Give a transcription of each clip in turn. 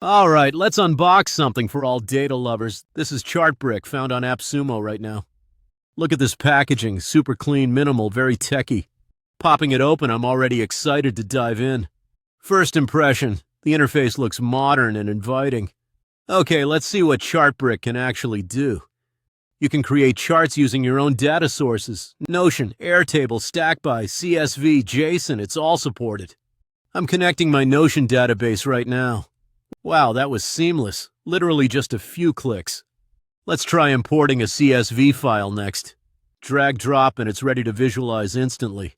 All right, let's unbox something for all data lovers. This is ChartBrick, found on AppSumo right now. Look at this packaging, super clean, minimal, very techy. Popping it open, I'm already excited to dive in. First impression, the interface looks modern and inviting. Okay, let's see what ChartBrick can actually do. You can create charts using your own data sources. Notion, Airtable, Stackby, CSV, JSON, it's all supported. I'm connecting my Notion database right now. Wow, that was seamless. Literally just a few clicks. Let's try importing a CSV file next. Drag drop and it's ready to visualize instantly.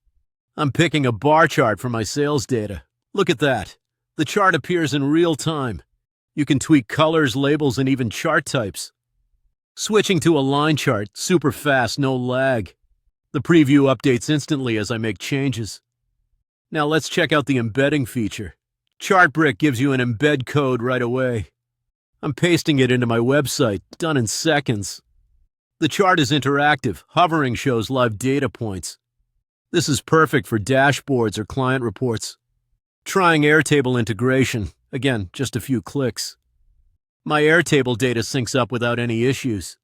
I'm picking a bar chart for my sales data. Look at that. The chart appears in real time. You can tweak colors, labels, and even chart types. Switching to a line chart, super fast, no lag. The preview updates instantly as I make changes. Now let's check out the embedding feature. ChartBrick gives you an embed code right away. I'm pasting it into my website, done in seconds. The chart is interactive. Hovering shows live data points. This is perfect for dashboards or client reports. Trying Airtable integration. Again, just a few clicks. My Airtable data syncs up without any issues.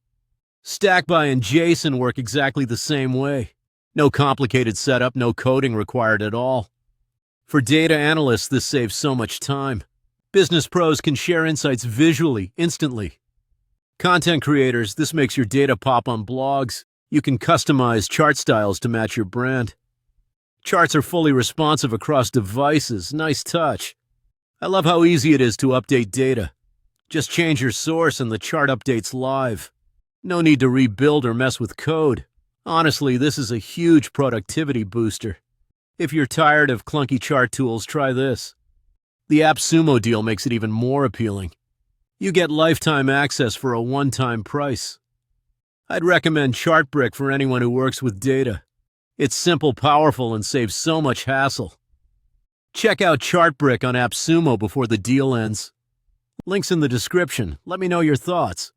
Stackby and JSON work exactly the same way. No complicated setup, no coding required at all. For data analysts, this saves so much time. Business pros can share insights visually, instantly. Content creators, this makes your data pop on blogs. You can customize chart styles to match your brand. Charts are fully responsive across devices. Nice touch. I love how easy it is to update data. Just change your source and the chart updates live. No need to rebuild or mess with code. Honestly, this is a huge productivity booster. If you're tired of clunky chart tools, try this. The AppSumo deal makes it even more appealing. You get lifetime access for a one-time price. I'd recommend ChartBrick for anyone who works with data. It's simple, powerful, and saves so much hassle. Check out ChartBrick on AppSumo before the deal ends. Links in the description. Let me know your thoughts.